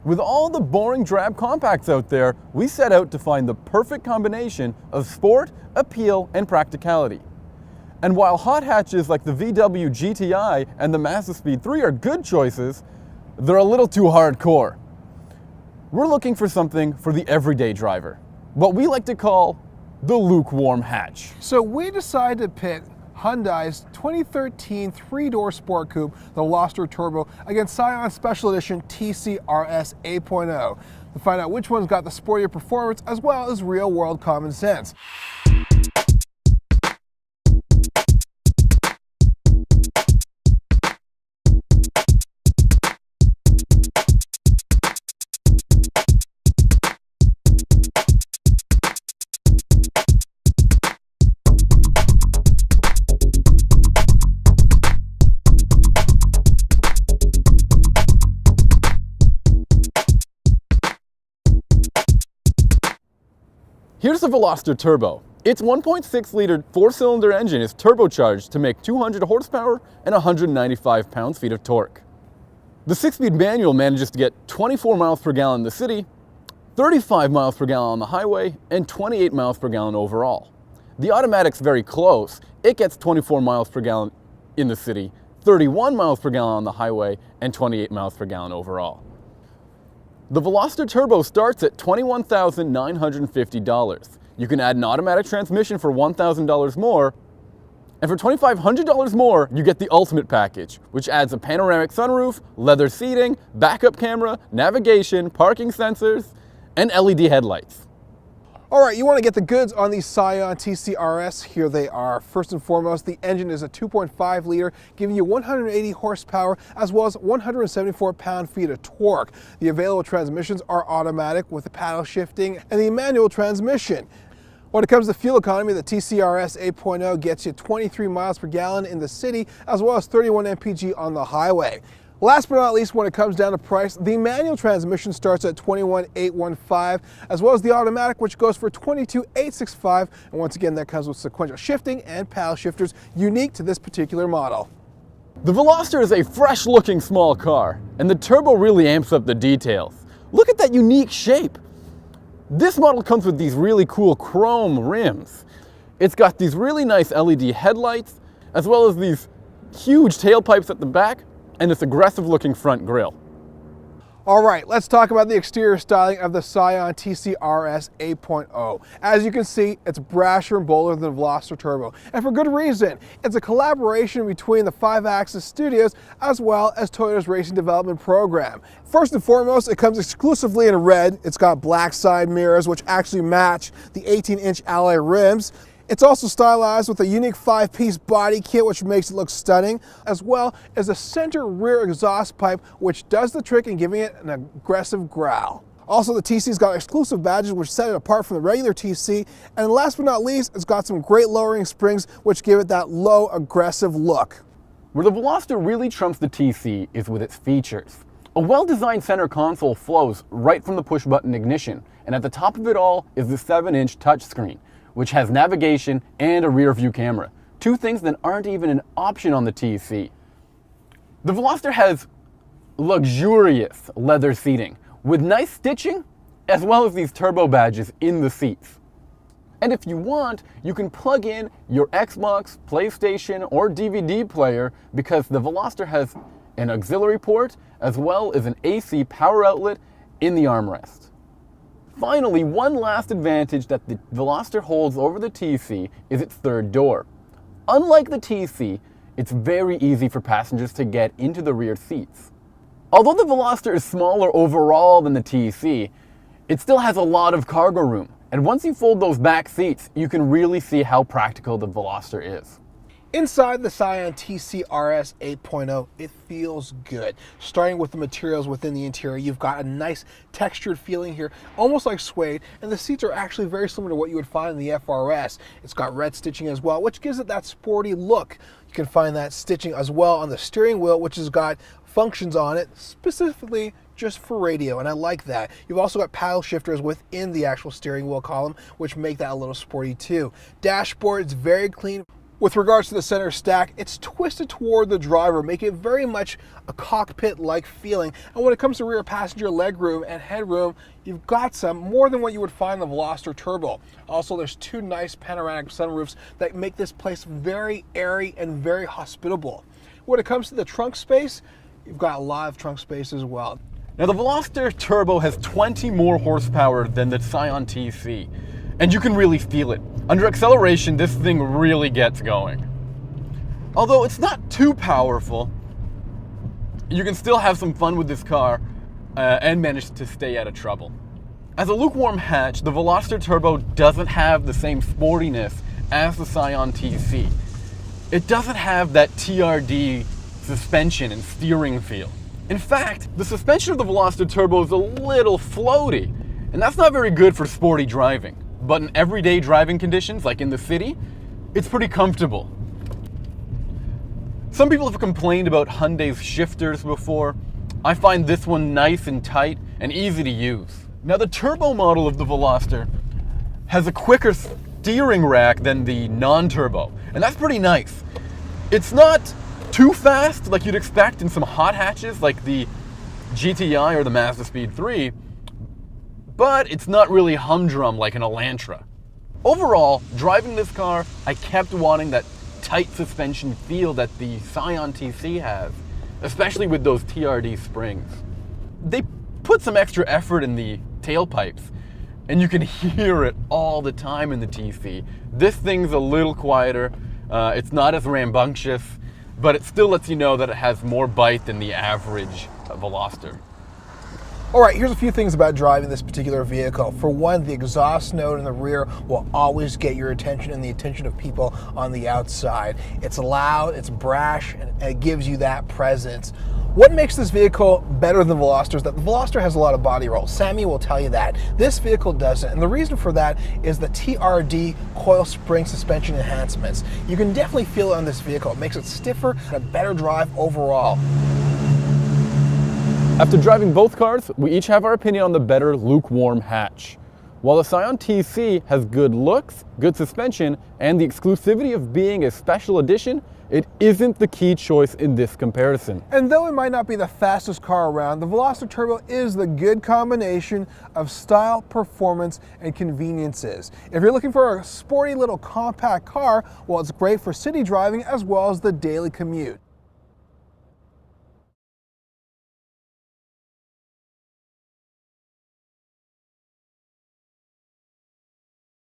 With all the boring drab compacts out there, we set out to find the perfect combination of sport, appeal, and practicality. And while hot hatches like the VW GTI and the Mazda Speed 3 are good choices, they're a little too hardcore. We're looking for something for the everyday driver, what we like to call the lukewarm hatch. So we decided to pit Hyundai's 2013 three-door sport coupe, the Veloster Turbo, against Scion Special Edition TCRS 8.0 to find out which one's got the sportier performance as well as real-world common sense. Here's the Veloster Turbo. Its 1.6-liter four-cylinder engine is turbocharged to make 200 horsepower and 195 pound-feet of torque. The 6-speed manual manages to get 24 miles per gallon in the city, 35 miles per gallon on the highway, and 28 miles per gallon overall. The automatic's very close. It gets 24 miles per gallon in the city, 31 miles per gallon on the highway, and 28 miles per gallon overall. The Veloster Turbo starts at $21,950. You can add an automatic transmission for $1,000 more, and for $2,500 more, you get the ultimate package, which adds a panoramic sunroof, leather seating, backup camera, navigation, parking sensors, and LED headlights. All right, you want to get the goods on the Scion TCRS? Here they are. First and foremost, the engine is a 2.5 liter, giving you 180 horsepower as well as 174 pound-feet of torque. The available transmissions are automatic with the paddle shifting and the manual transmission. When it comes to fuel economy, the TCRS 8.0 gets you 23 miles per gallon in the city as well as 31 mpg on the highway. Last but not least, when it comes down to price, the manual transmission starts at $21,815, as well as the automatic, which goes for $22,865. And once again, that comes with sequential shifting and paddle shifters unique to this particular model. The Veloster is a fresh-looking small car, and the Turbo really amps up the details. Look at that unique shape. This model comes with these really cool chrome rims. It's got these really nice LED headlights, as well as these huge tailpipes at the back, and this aggressive-looking front grille. All right, let's talk about the exterior styling of the Scion TCRS 8.0. As you can see, it's brasher and bolder than the Veloster Turbo, and for good reason. It's a collaboration between the 5-Axis Studios as well as Toyota's Racing Development Program. First and foremost, it comes exclusively in red. It's got black side mirrors, which actually match the 18-inch alloy rims. It's also stylized with a unique 5-piece body kit, which makes it look stunning, as well as a center rear exhaust pipe, which does the trick in giving it an aggressive growl. Also, the TC's got exclusive badges which set it apart from the regular TC, and last but not least, it's got some great lowering springs which give it that low, aggressive look. Where the Veloster really trumps the TC is with its features. A well-designed center console flows right from the push-button ignition, and at the top of it all is the 7-inch touchscreen, which has navigation and a rear view camera. Two things that aren't even an option on the TC. The Veloster has luxurious leather seating with nice stitching, as well as these turbo badges in the seats. And if you want, you can plug in your Xbox, PlayStation, or DVD player because the Veloster has an auxiliary port as well as an AC power outlet in the armrest. Finally, one last advantage that the Veloster holds over the TC is its third door. Unlike the TC, it's very easy for passengers to get into the rear seats. Although the Veloster is smaller overall than the TC, it still has a lot of cargo room. And once you fold those back seats, you can really see how practical the Veloster is. Inside the Scion TCRS 8.0, it feels good. Starting with the materials within the interior, you've got a nice textured feeling here, almost like suede, and the seats are actually very similar to what you would find in the FRS. It's got red stitching as well, which gives it that sporty look. You can find that stitching as well on the steering wheel, which has got functions on it specifically just for radio, and I like that. You've also got paddle shifters within the actual steering wheel column, which make that a little sporty too. Dashboard is very clean. With regards to the center stack, it's twisted toward the driver, making it very much a cockpit-like feeling. And when it comes to rear passenger legroom and headroom, you've got some, more than what you would find in the Veloster Turbo. Also, there's two nice panoramic sunroofs that make this place very airy and very hospitable. When it comes to the trunk space, you've got a lot of trunk space as well. Now the Veloster Turbo has 20 more horsepower than the Scion TC, and you can really feel it. Under acceleration, this thing really gets going. Although it's not too powerful, you can still have some fun with this car and manage to stay out of trouble. As a lukewarm hatch, the Veloster Turbo doesn't have the same sportiness as the Scion TC. It doesn't have that TRD suspension and steering feel. In fact, the suspension of the Veloster Turbo is a little floaty, and that's not very good for sporty driving. But in everyday driving conditions, like in the city, it's pretty comfortable. Some people have complained about Hyundai's shifters before. I find this one nice and tight and easy to use. Now the turbo model of the Veloster has a quicker steering rack than the non-turbo, and that's pretty nice. It's not too fast like you'd expect in some hot hatches like the GTI or the Mazda Speed 3, but it's not really humdrum like an Elantra. Overall, driving this car, I kept wanting that tight suspension feel that the Scion TC has, especially with those TRD springs. They put some extra effort in the tailpipes, and you can hear it all the time in the TC. This thing's a little quieter, it's not as rambunctious, but it still lets you know that it has more bite than the average Veloster. All right, here's a few things about driving this particular vehicle. For one, the exhaust note in the rear will always get your attention and the attention of people on the outside. It's loud, it's brash, and it gives you that presence. What makes this vehicle better than the Veloster is that the Veloster has a lot of body roll. Sammy will tell you that. This vehicle doesn't, and the reason for that is the TRD coil spring suspension enhancements. You can definitely feel it on this vehicle. It makes it stiffer and a better drive overall. After driving both cars, we each have our opinion on the better lukewarm hatch. While the Scion TC has good looks, good suspension, and the exclusivity of being a special edition, it isn't the key choice in this comparison. And though it might not be the fastest car around, the Veloster Turbo is the good combination of style, performance, and conveniences. If you're looking for a sporty little compact car, well, it's great for city driving as well as the daily commute.